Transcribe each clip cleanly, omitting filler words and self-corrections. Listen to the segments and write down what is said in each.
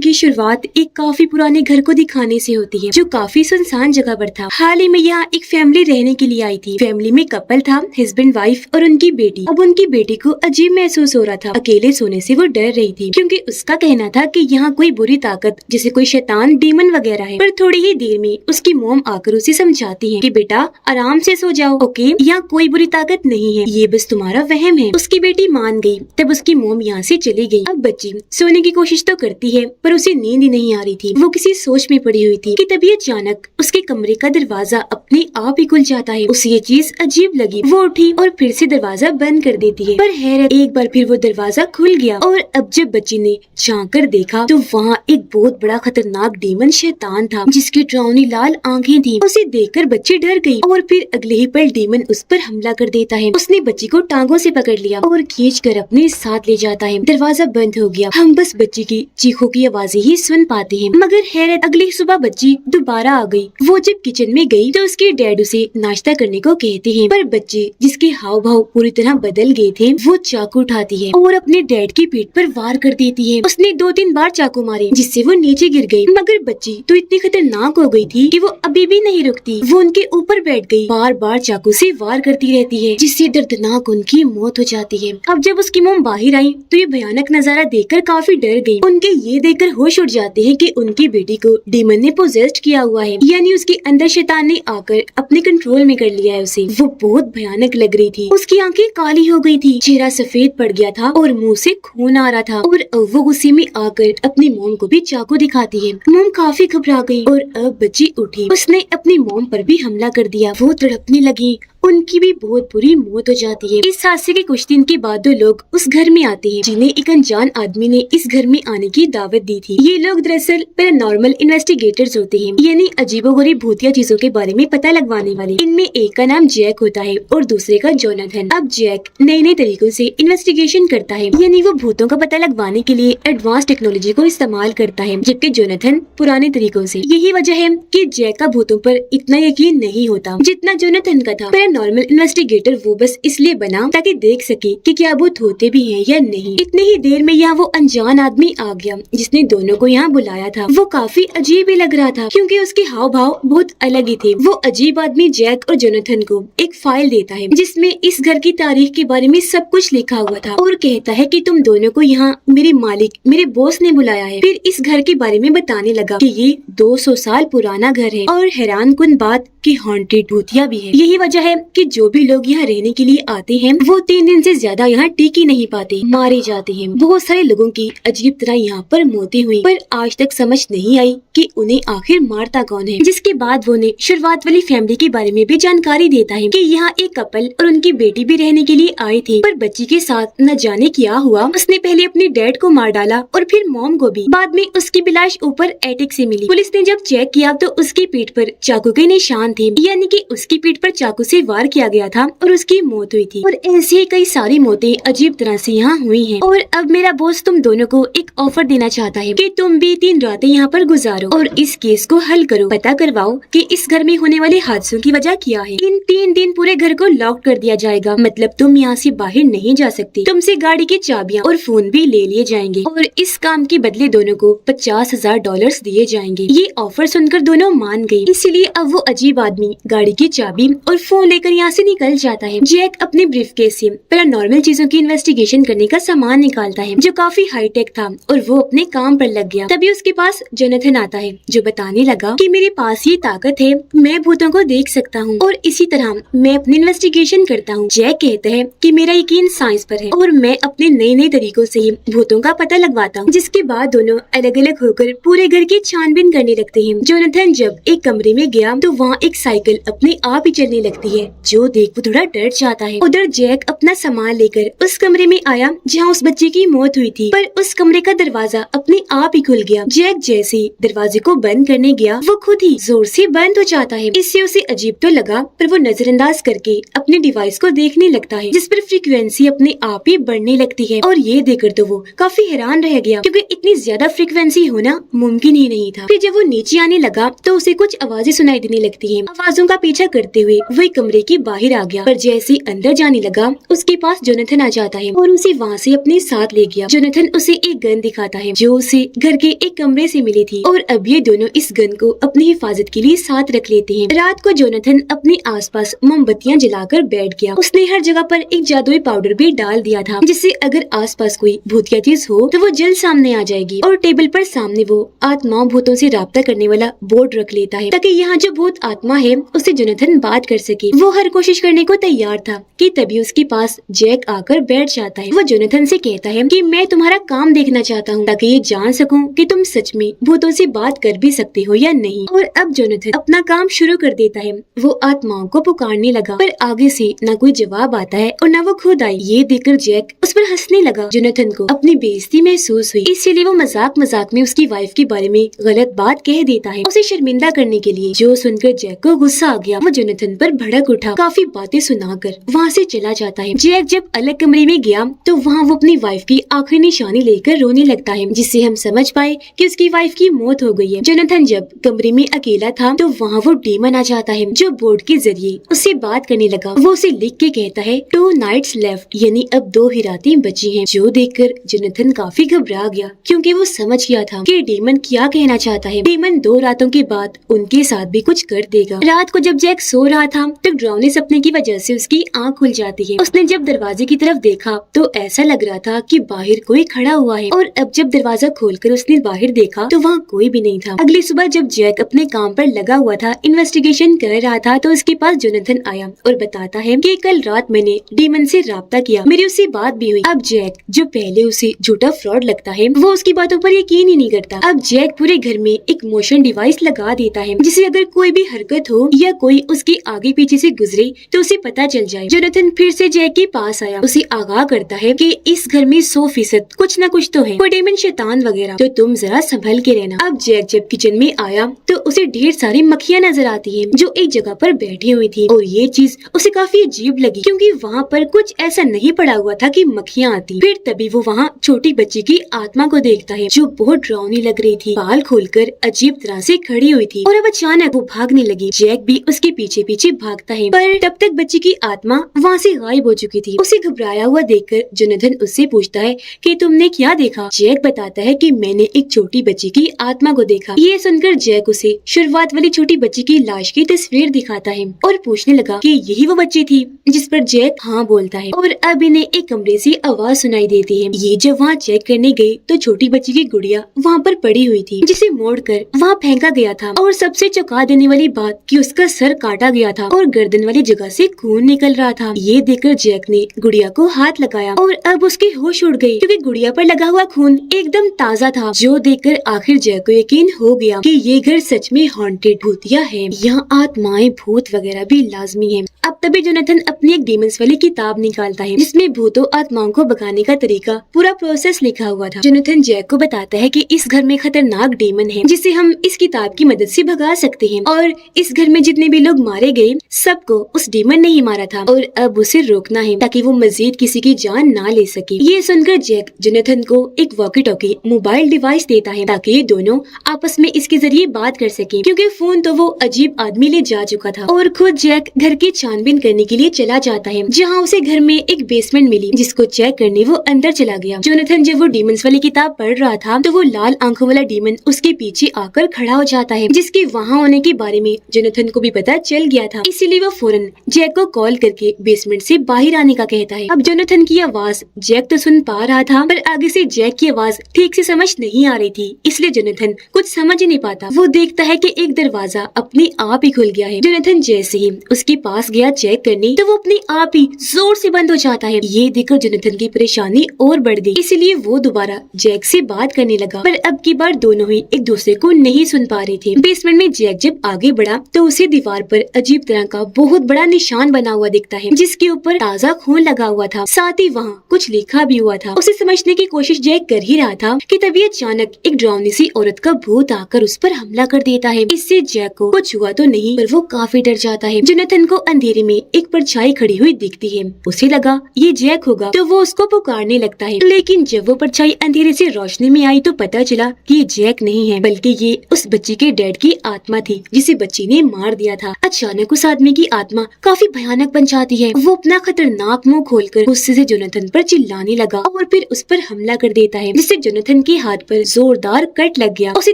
की शुरुआत एक काफी पुराने घर को दिखाने से होती है जो काफी सुनसान जगह पर था। हाल ही में यहाँ एक फैमिली रहने के लिए आई थी। फैमिली में कपल था, हस्बैंड वाइफ और उनकी बेटी। अब उनकी बेटी को अजीब महसूस हो रहा था। अकेले सोने से वो डर रही थी क्योंकि उसका कहना था कि यहाँ कोई बुरी ताकत जैसे कोई शैतान, डीमन वगैरह है। पर थोड़ी ही देर में उसकी मॉम आकर उसे समझाती है कि बेटा आराम से सो जाओ, ओके, यहाँ कोई बुरी ताकत नहीं है, ये बस तुम्हारा वहम है। उसकी बेटी मान गई। तब उसकी मॉम यहाँ से चली गई। अब बच्ची सोने की कोशिश तो करती है पर उसे नींद ही नहीं आ रही थी। वो किसी सोच में पड़ी हुई थी कि तभी अचानक उसके कमरे का दरवाजा अपने आप ही खुल जाता है। उसे ये चीज अजीब लगी। वो उठी और फिर से दरवाजा बंद कर देती है। पर हैरत, एक बार फिर वो दरवाजा खुल गया और अब जब बच्ची ने झांक कर देखा तो वहाँ एक बहुत बड़ा खतरनाक डीमन शैतान था जिसकी डरावनी लाल आंखें थी। उसे देखकर बच्ची डर गई और फिर अगले ही पल डीमन उस पर हमला कर देता है। उसने बच्ची को टांगों से पकड़ लिया और खींच कर अपने साथ ले जाता है। दरवाजा बंद हो गया। हम बस बच्ची की चीखों की आवाजें ही सुन पाते हैं। मगर हैरत, अगली सुबह बच्ची दोबारा आ गई। वो जब किचन में गई तो उसके डैड उसे नाश्ता करने को कहते हैं। पर बच्चे जिसके हाव भाव पूरी तरह बदल गए थे, वो चाकू उठाती है और अपने डैड की पीठ पर वार कर देती है। उसने 2-3 बार चाकू मारे जिससे वो नीचे गिर गई। मगर बच्ची तो इतनी खतरनाक हो गई थी कि वो अभी भी नहीं रुकती। वो उनके ऊपर बैठ गई, बार बार चाकू से वार करती रहती है जिससे दर्दनाक उनकी मौत हो जाती है। अब जब उसकी मॉम बाहर आई तो ये भयानक नजारा देखकर काफी डर गई। उनके ये देखकर होश उड़ जाते हैं कि उनकी बेटी को डीमन ने पोजेस्ड किया हुआ है, यानी उसके अंदर शैतान ने आकर अपने कंट्रोल में कर लिया है उसे। वो बहुत भयानक लग रही थी। उसकी आंखें काली हो गई थी, चेहरा सफेद पड़ गया था और मुंह से खून आ रहा था। और अब वो गुस्से में आकर अपनी मॉम को भी चाकू दिखाती है। मॉम काफी घबरा गई और अब बच्ची उठी। उसने अपनी मॉम पर भी हमला कर दिया। वो तड़पने लगी। उनकी भी बहुत बुरी मौत हो जाती है। इस हादसे के कुछ दिन के बाद 2 लोग उस घर में आते हैं जिन्हें एक अनजान आदमी ने इस घर में आने की दावत दी थी। ये लोग दरअसल पैरानॉर्मल इन्वेस्टिगेटर्स होते हैं, यानी अजीबोगरीब भूतिया चीजों के बारे में पता लगवाने वाले। इनमें एक का नाम जैक होता है और दूसरे का जोनाथन। अब जैक नए नए तरीकों से इन्वेस्टिगेशन करता है, यानी वो भूतों का पता लगवाने के लिए एडवांस टेक्नोलॉजी को इस्तेमाल करता है, जबकि जोनाथन पुराने तरीकों से। यही वजह है कि जैक का भूतों पर इतना यकीन नहीं होता जितना जोनाथन का था। नॉर्मल इन्वेस्टिगेटर वो बस इसलिए बना ताकि देख सके कि क्या भूत होते भी हैं या नहीं। इतनी ही देर में यहाँ वो अनजान आदमी आ गया जिसने दोनों को यहाँ बुलाया था। वो काफी अजीब ही लग रहा था क्योंकि उसके हाव भाव बहुत अलग ही थे। वो अजीब आदमी जैक और जोनाथन को एक फाइल देता है जिसमें इस घर की तारीख के बारे में सब कुछ लिखा हुआ था और कहता है कि तुम दोनों को यहाँ मेरे मालिक, मेरे बॉस ने बुलाया है। फिर इस घर के बारे में बताने लगा कि ये 200 साल पुराना घर है और हैरान कुन बात कि हॉन्टेड भूतिया भी है। यही वजह है कि जो भी लोग यहाँ रहने के लिए आते हैं वो 3 दिन से ज्यादा यहाँ टिक ही नहीं पाते, मारे जाते हैं। बहुत सारे लोगों की अजीब तरह यहाँ पर मौतें हुई, पर आज तक समझ नहीं आई कि उन्हें आखिर मारता कौन है। जिसके बाद वो उन्हें शुरुआत वाली फैमिली के बारे में भी जानकारी देता है कि यहाँ एक कपल और उनकी बेटी भी रहने के लिए आए थे, पर बच्ची के साथ न जाने क्या हुआ। उसने पहले अपने डैड को मार डाला और फिर मॉम को भी। बाद में उसकी लाश ऊपर एटिक से मिली। पुलिस ने जब चेक किया तो उसकी पीठ पर चाकू के निशान थे, यानी कि उसकी पीठ पर चाकू से वार किया गया था और उसकी मौत हुई थी। और ऐसी ही कई सारी मौतें अजीब तरह से यहाँ हुई हैं। और अब मेरा बॉस तुम दोनों को एक ऑफर देना चाहता है कि तुम भी 3 रातें यहाँ पर गुजारो और इस केस को हल करो, पता करवाओ कि इस घर में होने वाले हादसों की वजह क्या है। इन 3 दिन पूरे घर को लॉक कर दिया जाएगा, मतलब तुम यहाँ से बाहर नहीं जा सकती। तुमसे गाड़ी की चाबियाँ और फोन भी ले लिए जाएंगे और इस काम के बदले दोनों को $50,000 दिए जाएंगे। ये ऑफर सुनकर दोनों मान गयी। इसीलिए अब वो अजीब आदमी गाड़ी की चाबी और फोन लेकर यहाँ से निकल जाता है। जैक अपने ब्रीफकेस से पैरानॉर्मल चीजों की इन्वेस्टिगेशन करने का सामान निकालता है जो काफी हाईटेक था और वो अपने काम पर लग गया। तभी उसके पास जोनाथन आता है जो बताने लगा कि मेरे पास ये ताकत है, मैं भूतों को देख सकता हूँ और इसी तरह मैं अपनी इन्वेस्टिगेशन करता हूँ। जैक कहता है कि मेरा यकीन साइंस पर है और मैं अपने नए नए तरीकों से ही भूतों का पता लगवाता हूँ। जिसके बाद दोनों अलग अलग होकर पूरे घर की छानबीन करने लगते हैं। जोनाथन जब एक कमरे में गया तो वहाँ एक साइकिल अपने आप ही चलने लगती है, जो देख वो थोड़ा डर जाता है। उधर जैक अपना सामान लेकर उस कमरे में आया जहाँ उस बच्चे की मौत हुई थी, पर उस कमरे का दरवाजा अपने आप ही खुल गया। जैक जैसे ही दरवाजे को बंद करने गया वो खुद ही जोर से बंद हो जाता है। इससे उसे अजीब तो लगा, पर वो नजरअंदाज करके अपने डिवाइस को देखने लगता है जिस पर फ्रीक्वेंसी अपने आप ही बढ़ने लगती है। और ये देखकर तो वो काफी हैरान रह गया क्योंकि इतनी ज्यादा फ्रीक्वेंसी होना मुमकिन ही नहीं था। फिर जब वो नीचे आने लगा तो उसे कुछ आवाजें सुनाई देने लगती है ही आवाजों का पीछा करते हुए वही कमरे के बाहर आ गया, पर जैसे अंदर जाने लगा उसके पास जोनाथन आ जाता है और उसे वहाँ से अपने साथ ले गया। जोनाथन उसे एक गन दिखाता है जो उसे घर के एक कमरे से मिली थी और अब ये दोनों इस गन को अपनी हिफाजत के लिए साथ रख लेते हैं। रात को जोनाथन अपने आसपास मोमबत्तियां जलाकर बैठ गया। उसने हर जगह पर एक जादुई पाउडर भी डाल दिया था जिससे अगर आसपास कोई भूतिया चीज हो तो वो जल्द सामने आ जाएगी। और टेबल पर सामने वो आत्माओं भूतों से राब्ता करने वाला बोर्ड रख लेता है ताकि यहाँ जो भूत आत्मा है उससे जोनाथन बात कर सके। वो हर कोशिश करने को तैयार था कि तभी उसके पास जैक आकर बैठ जाता है। वो जोनाथन से कहता है कि मैं तुम्हारा काम देखना चाहता हूँ ताकि ये जान सकूं कि तुम सच में भूतों से बात कर भी सकते हो या नहीं। और अब जोनाथन अपना काम शुरू कर देता है। वो आत्माओं को पुकारने लगा पर आगे से न कोई जवाब आता है और न वो खुद आई। ये देखकर जैक उस पर हंसने लगा। जोनाथन को अपनी बेइज्जती महसूस हुई, इसलिए वो मजाक मजाक में उसकी वाइफ के बारे में गलत बात कह देता है उसे शर्मिंदा करने के लिए। जो सुनकर जैक को गुस्सा आ गया। वो जोनाथन पर भड़क उठा, काफी बातें सुनाकर वहाँ से चला जाता है। जैक जब अलग कमरे में गया तो वहाँ वो अपनी वाइफ की आखिरी निशानी लेकर रोने लगता है जिससे हम समझ पाए कि उसकी वाइफ की मौत हो गई है। जोनाथन जब कमरे में अकेला था तो वहाँ वो डीमन आ जाता है जो बोर्ड के जरिए उससे बात करने लगा। वो उसे लिख के कहता है 2 नाइट्स लेफ्ट, यानी अब 2 ही रातें बची हैं। जो देखकर जोनाथन काफी घबरा गया क्योंकि वो समझ गया था कि डीमन क्या कहना चाहता है। डीमन 2 रातों के बाद उनके साथ भी कुछ कर देगा। रात को जब जैक सो रहा था तो डरावने सपने की वजह से उसकी आँख खुल जाती है। उसने जब दरवाजे की तरफ देखा तो ऐसा लग रहा था कि बाहर कोई खड़ा हुआ है और अब जब दरवाजा खोलकर उसने बाहर देखा तो वहाँ कोई भी नहीं था। अगली सुबह जब जैक अपने काम पर लगा हुआ था, इन्वेस्टिगेशन कर रहा था, तो उसके पास जोनाथन आया और बताता है कि कल रात मैंने डीमन से राब्ता किया, मेरी उससे बात भी हुई। अब जैक जो पहले उसे झूठा फ्रॉड लगता है वो उसकी बातों पर यकीन ही नहीं करता। अब जैक पूरे घर में एक मोशन डिवाइस लगा देता है जिससे अगर कोई भी हरकत हो या कोई उसके आगे पीछे से गुजरे तो उसे पता चल जाए। जोनाथन फिर से जैक के पास आया, उसे आगाह करता है कि इस घर में 100% कुछ न कुछ तो है, कोई डेमन शैतान वगैरह, तो तुम जरा संभल के रहना। अब जैक जब किचन में आया तो उसे ढेर सारी मक्खियां नजर आती हैं जो एक जगह पर बैठी हुई थी और ये चीज उसे काफी अजीब लगी क्योंकि वहाँ पर कुछ ऐसा नहीं पड़ा हुआ था कि मक्खियां आती। फिर तभी वो वहाँ छोटी बच्ची की आत्मा को देखता है जो बहुत डरावनी लग रही थी, बाल खोलकर अजीब तरह से खड़ी हुई थी और अब अचानक वो भागने लगी। जैक भी उसके पीछे पीछे भागता है पर तब तक बच्ची की आत्मा वहाँ से गायब हो चुकी थी। उसे घबराया हुआ देखकर जोनाथन उससे पूछता है कि तुमने क्या देखा। जैक बताता है कि मैंने एक छोटी बच्ची की आत्मा को देखा। ये सुनकर जैक उसे शुरुआत वाली छोटी बच्ची की लाश की तस्वीर दिखाता है और पूछने लगा कि यही वो बच्ची थी, जिस पर जैक हाँ बोलता है। और अब इन्हें एक कमरे से आवाज सुनाई देती है। ये जब वहाँ चेक करने गए तो छोटी बच्ची की गुड़िया वहाँ पर पड़ी हुई थी जिसे मोड़कर वहाँ फेंका गया था और सबसे चौंका देने वाली बात कि उसका सर काटा गया था और गर्दन वाली जगह से खून निकल रहा था। ये देखकर जैक ने गुड़िया को हाथ लगाया और अब उसकी होश उड़ गई क्योंकि गुड़िया पर लगा हुआ खून एकदम ताज़ा था। जो देखकर आखिर जैक को यकीन हो गया कि ये घर सच में हॉन्टेड भूतिया है, यहाँ आत्माएं भूत वगैरह भी लाजमी है। अब तभी जोनाथन अपनी एक डीमंस वाली किताब निकालता है जिसमें भूतों आत्माओं को भगाने का तरीका पूरा प्रोसेस लिखा हुआ था। जोनाथन जैक को बताता है कि इस घर में खतरनाक डीमन है जिसे हम इस किताब की मदद से भगा सकते हैं और इस घर में जितने भी लोग मारे गए सबको उस डीमन ने ही मारा था और अब उसे रोकना है ताकि वो मजीद किसी की जान ना ले सके। ये सुनकर जैक जोनाथन को एक वॉकी टॉकी मोबाइल डिवाइस देता है ताकि ये दोनों आपस में इसके जरिए बात कर सके क्योंकि फोन तो वो अजीब आदमी ले जा चुका था। और खुद जैक घर की छानबीन करने के लिए चला जाता है जहाँ उसे घर में एक बेसमेंट मिली जिसको चेक करने वो अंदर चला गया। जोनाथन जब वो डीमंस वाली किताब पढ़ रहा था तो वो लाल आंखों वाला डीमन उसके पीछे आकर खड़ा हो जाता है जिसके वहाँ होने के बारे में जोनाथन को भी पता चल गया था, इसीलिए वो फौरन जैक को कॉल करके बेसमेंट से बाहर आने का कहता है। अब जोनाथन की आवाज जैक तो सुन पा रहा था पर आगे से जैक की आवाज ठीक से समझ नहीं आ रही थी, इसलिए जोनाथन कुछ समझ ही नहीं पाता। वो देखता है कि एक दरवाजा अपने आप ही खुल गया है। जोनाथन जैसे ही उसके पास गया चेक करने तो वो अपने आप ही जोर से बंद हो जाता है। ये देखकर जोनाथन की परेशानी और बढ़ गई, इसीलिए वो दोबारा जैक से बात करने लगा पर अब की बार दोनों ही एक दूसरे को नहीं सुन पा रहे थे। बेसमेंट में जैक जब आगे बढ़ा तो उसे दीवार पर अजीब तरह का बहुत बड़ा निशान बना हुआ दिखता है जिसके ऊपर ताज़ा खून लगा हुआ था, साथ ही वहाँ कुछ लिखा भी हुआ था। उसे समझने की कोशिश जैक कर ही रहा था कि तभी अचानक एक डरावनी सी औरत का भूत आकर उस पर हमला कर देता है। इससे जैक को कुछ हुआ तो नहीं पर वो काफी डर जाता है। जोनाथन को अंधेरे में एक परछाई खड़ी हुई दिखती है, उसे लगा ये जैक होगा तो वो उसको पुकारने लगता है, लेकिन जब वो परछाई अंधेरे से रोशनी में आई तो पता चला कि ये जैक नहीं है बल्कि ये उस बच्ची के डैड की आत्मा थी जिसे बच्ची ने मार दिया था। अचानक उस आदमी की आत्मा काफी भयानक बन जाती है। वो अपना खतरनाक मुंह खोलकर गुस्से से जोनाथन पर चिल्लाने लगा और फिर उस पर हमला कर देता है, जिससे जोनाथन के हाथ पर जोरदार कट लग गया। उसे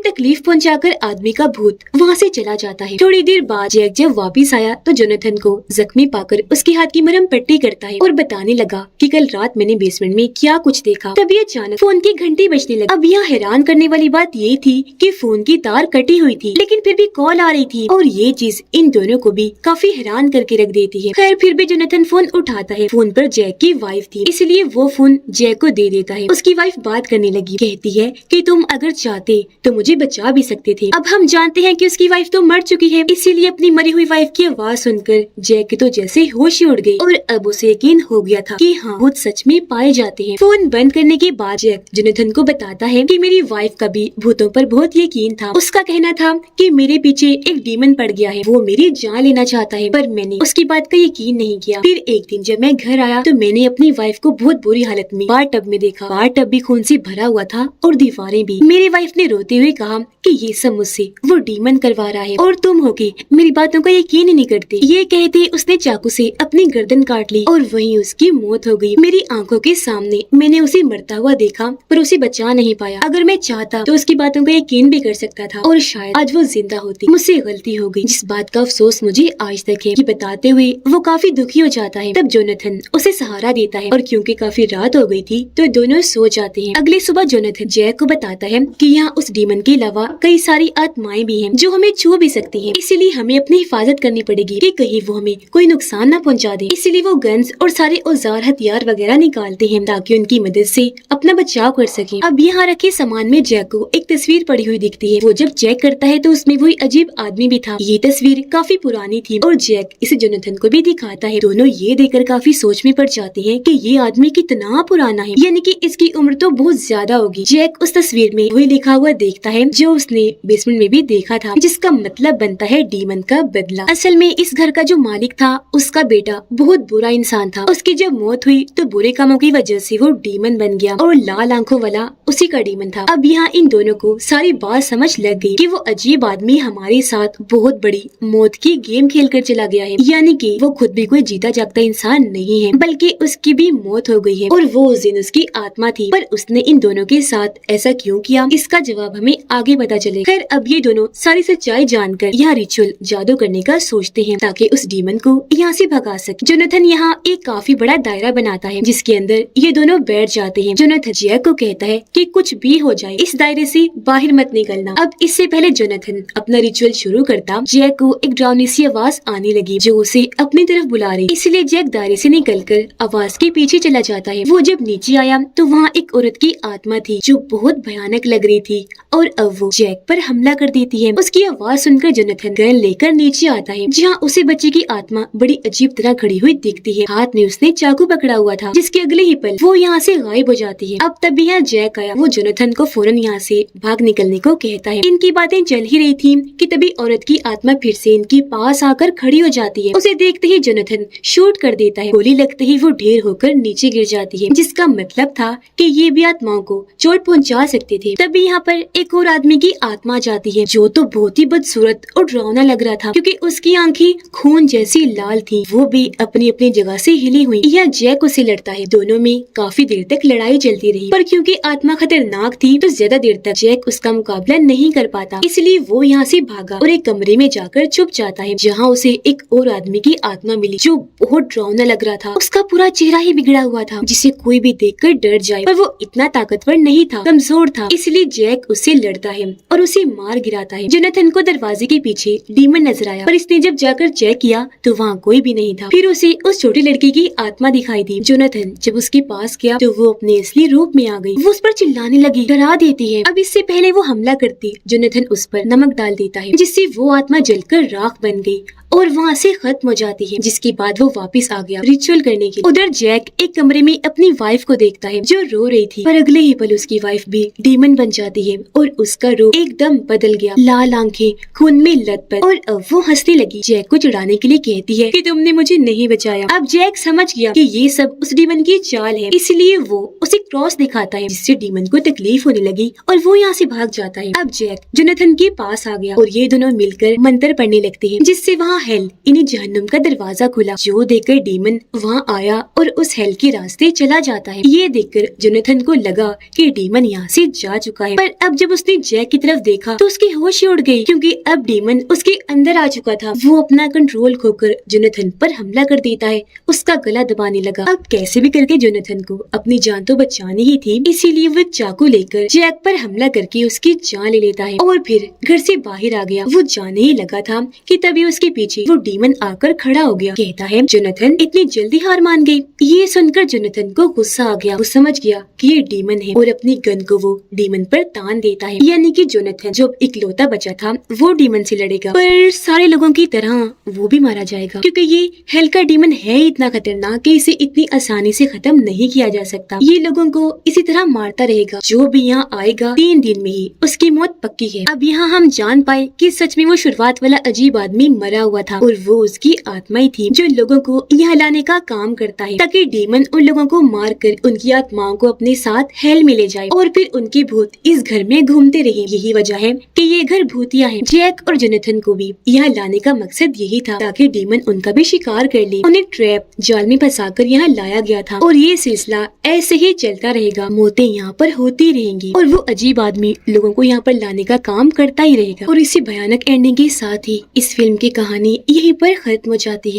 तकलीफ पहुंचाकर आदमी का भूत वहाँ से चला जाता है। थोड़ी देर बाद जैक जब वापिस आया तो जोनाथन को जख्मी पाकर उसके हाथ की मरहम पट्टी करता है और बताने लगा कि कल रात मैंने बेसमेंट में क्या कुछ देखा। तभी अचानक फोन की घंटी बजने लगी। अब यहाँ हैरान करने वाली बात ये थी कि फोन की तार कटी हुई थी, लेकिन फिर भी कॉल आ रही थी और ये चीज इन दोनों को भी काफी हैरान करके रख देती है। खैर फिर भी जोनाथन फोन उठाता है। फोन पर जैक की वाइफ थी, इसलिए वो फोन जैक को दे देता है। उसकी वाइफ बात करने लगी, कहती है कि तुम अगर चाहते तो मुझे बचा भी सकते थे। अब हम जानते हैं कि उसकी वाइफ तो मर चुकी है, इसीलिए अपनी मरी हुई वाइफ की आवाज सुनकर जैक तो जैसे होश ही उड़ गई और अब उसे यकीन हो गया था कि हाँ भूत सच में पाए जाते हैं। फोन बंद करने के बाद जैक जोनाथन को बताता है कि मेरी वाइफ का भी भूतों पर बहुत यकीन था। उसका कहना था कि मेरे पीछे एक डीमन पड़ गया है, वो मेरी जान लेना चाहता है, पर मैंने उसकी बात का यकीन नहीं किया। फिर एक दिन जब मैं घर आया तो मैंने अपनी वाइफ को बहुत बुरी हालत में बाथ टब में देखा। बाथ टब भी खून से भरा हुआ था और दीवारें भी। मेरी वाइफ ने रोते हुए कहा कि ये सब मुझसे वो डीमन करवा रहा है और तुम हो कि मेरी बातों का यकीन ही नहीं करते। ये कहते उसने चाकू से अपनी गर्दन काट ली और वहीं उसकी मौत हो गई। मेरी आंखों के सामने मैंने उसे मरता हुआ देखा, पर उसे बचा नहीं पाया। अगर मैं चाहता तो उसकी बातों का यकीन भी कर सकता था और शायद आज वो जिंदा होती। मुझसे गलती हो गई, जिस बात का अफसोस मुझे आज तक है। ये बताते हुए वो काफी दुखी हो जाता है। तब जोनाथन उसे सहारा देता है और क्योंकि काफी रात हो गई थी तो दोनों सो जाते हैं। अगली सुबह जोनाथन जैक को बताता है कि यहाँ उस डीमन के अलावा कई सारी आत्माएं भी हैं जो हमें छू भी सकती हैं, इसीलिए हमें अपनी हिफाजत करनी पड़ेगी कि कहीं वो हमें कोई नुकसान न पहुँचा दे। इसीलिए वो गन्स और सारे औजार हथियार वगैरह निकालते हैं ताकि उनकी मदद से अपना बचाव कर सके। अब यहाँ रखे सामान में जैक को एक तस्वीर पड़ी हुई दिखती है। वो जब चेक करता है तो उसमें वही अजीब आदमी भी था। ये तस्वीर काफी पुरानी थी और जैक इसे जोनाथन को भी दिखाता है। दोनों ये देखकर काफी सोच में पड़ जाते हैं कि ये आदमी कितना पुराना है, यानी कि इसकी उम्र तो बहुत ज्यादा होगी। जैक उस तस्वीर में वही लिखा हुआ देखता है जो उसने बेसमेंट में भी देखा था, जिसका मतलब बनता है डीमन का बदला। असल में इस घर का जो मालिक था उसका बेटा बहुत बुरा इंसान था। उसकी जब मौत हुई तो बुरे कामों की वजह से वो डीमन बन गया और लाल आंखों वाला उसी का डीमन था। अब यहाँ इन दोनों को सारी बात समझ लग गई कि वो अजीब आदमी हमारे साथ बहुत बड़ी मौत की गेम खेल कर चला गया है, यानी कि वो खुद भी कोई जीता जागता इंसान नहीं है, बल्कि उसकी भी मौत हो गई है और वो उस दिन उसकी आत्मा थी। पर उसने इन दोनों के साथ ऐसा क्यों किया, इसका जवाब हमें आगे पता चले। खैर अब ये दोनों सारी सच्चाई जानकर यहाँ रिचुअल जादू करने का सोचते हैं ताकि उस डीमन को यहाँ से भगा सके। जोनाथन यहाँ एक काफी बड़ा दायरा बनाता है जिसके अंदर ये दोनों बैठ जाते हैं। जोनाथन जैक को कहता है कि कुछ भी हो जाए इस दायरे से बाहर मत निकलना। अब इससे पहले जोनाथन अपना रिचुअल शुरू करता, जैक को एक डरावनी सी आवाज आने लगी जो उसे अपनी तरफ बुला रही, इसलिए जैक दायरे से निकलकर आवाज के पीछे चला जाता है। वो जब नीचे आया तो वहाँ एक औरत की आत्मा थी जो बहुत भयानक लग रही थी और अब वो जैक पर हमला कर देती है। उसकी आवाज सुनकर जोनाथन गन लेकर नीचे आता है जहाँ उसे बच्चे की आत्मा बड़ी अजीब तरह खड़ी हुई दिखती है। हाथ में उसने चाकू पकड़ा हुआ था, जिसके अगले ही पल वो यहाँ से गायब हो जाती है। अब तब यहाँ जैक आया। वो जोनाथन को फौरन यहाँ से भाग निकलने को कहता है। इनकी बातें चल ही रही थी कि तभी औरत की आत्मा फिर से इनके पास आकर खड़ी हो जाती है। उसे देखते ही जोनाथन शूट कर देता है। गोली लगते ही वो ढेर होकर नीचे गिर जाती है, जिसका मतलब था कि ये भी आत्माओं को चोट पहुंचा सकते थे। तभी यहाँ पर एक और आदमी की आत्मा जाती है जो तो बहुत ही बदसूरत और डरावना लग रहा था क्योंकि उसकी आंखें खून जैसी लाल थी। वो भी अपनी अपनी जगह से हिली हुई। यह जैक उसे लड़ता है। दोनों में काफी देर तक लड़ाई चलती रही, पर क्योंकि आत्मा खतरनाक थी तो ज्यादा देर तक जैक उसका मुकाबला नहीं कर पाता, इसलिए वो यहाँ से भागा और एक कमरे में जाकर छुप जाता है जहाँ उसे एक और आदमी की आत्मा मिली जो बहुत डरावना लग रहा था। उसका पूरा चेहरा ही बिगड़ा हुआ था जिसे कोई भी देखकर डर जाए, पर वो इतना ताकतवर नहीं था, कमजोर था, इसलिए जैक उससे लड़ता है और उसे मार गिराता है। जोनाथन को दरवाजे के पीछे डीमन नजर आया, पर इसने जब जाकर चेक किया तो वहाँ कोई भी नहीं था। फिर उसे उस छोटी लड़की की आत्मा दिखाई दी। जोनाथन जब उसके पास गया तो वो अपने असली रूप में आ गई। वो उस पर चिल्लाने लगी, डरा देती है। अब इससे पहले वो हमला करती, जोनाथन उस पर नमक डाल देता है जिससे वो आत्मा जलकर राख बन गई और वहाँ से खत्म हो जाती है, जिसके बाद वो वापस आ गया रिचुअल करने के लिए। उधर जैक एक कमरे में अपनी वाइफ को देखता है जो रो रही थी, पर अगले ही पल उसकी वाइफ भी डीमन बन जाती है और उसका रूप एकदम बदल गया, लाल आंखें, खून में लथपथ, और अब वो हंसने लगी। जैक को चिढ़ाने के लिए कहती है कि तुमने मुझे नहीं बचाया। अब जैक समझ गया कि ये सब उस डीमन की चाल है, इसलिए वो उसे क्रॉस दिखाता है, जिससे डीमन को तकलीफ होने लगी और वो यहाँ से भाग जाता है। अब जैक जोनाथन के पास आ गया और ये दोनों मिलकर मंत्र पढ़ने लगते हैं, जिससे वहाँ हेल यानी जहन्नुम का दरवाजा खुला, जो देखकर डीमन वहाँ आया और उस हेल के रास्ते चला जाता है। ये देखकर जोनाथन को लगा कि डीमन यहाँ से जा चुका है, पर अब जब उसने जैक की तरफ देखा तो उसकी होश ही उड़ गई, क्योंकि अब डीमन उसके अंदर आ चुका था। वो अपना कंट्रोल खोकर जोनाथन पर हमला कर देता है, उसका गला दबाने लगा। अब कैसे भी करके जोनाथन को अपनी जान तो बचानी ही थी, इसीलिए वो चाकू लेकर जैक पर हमला करके उसकी जान ले लेता है और फिर घर से बाहर आ गया। वो जाने ही लगा था कि तभी उसके पीछे वो डीमन आकर खड़ा हो गया। कहता है जोनाथन इतनी जल्दी हार मान गई। ये सुनकर जोनाथन को गुस्सा आ गया। वो समझ गया कि ये डीमन है और अपनी गन को वो डीमन पर तान देता है, यानी कि जोनाथन जो इकलौता बचा था वो डीमन से लड़ेगा, पर सारे लोगों की तरह वो भी मारा जाएगा, क्योंकि ये हेल का डीमन है इतना खतरनाक कि इसे इतनी आसानी से खत्म नहीं किया जा सकता। ये लोगों को इसी तरह मारता रहेगा। जो भी यहाँ आएगा 3 दिन में ही उसकी मौत पक्की है। अब यहाँ हम जान पाए कि सच में वो शुरुआत वाला अजीब आदमी मरा हुआ था और वो उसकी आत्मा ही थी, जो लोगों को यहाँ लाने का काम करता है, ताकि डीमन उन लोगों को मार कर उनकी आत्माओं को अपने साथ हेल में ले जाए और फिर उनके भूत इस घर में घूमते रहे। यही वजह है कि ये घर भूतिया है। जैक और जोनाथन को भी यहाँ लाने का मकसद यही था, ताकि डीमन उनका भी शिकार कर ले। उन्हें ट्रैप जाल में फंसाकर यहाँ लाया गया था और ये सिलसिला ऐसे ही चलता रहेगा। मौतें यहाँ पर होती रहेंगी और वो अजीब आदमी लोगों को यहाँ पर लाने का काम करता ही रहेगा। और इसी भयानक एंडिंग के साथ ही इस फिल्म की कहानी यहीं पर खत्म हो जाती है।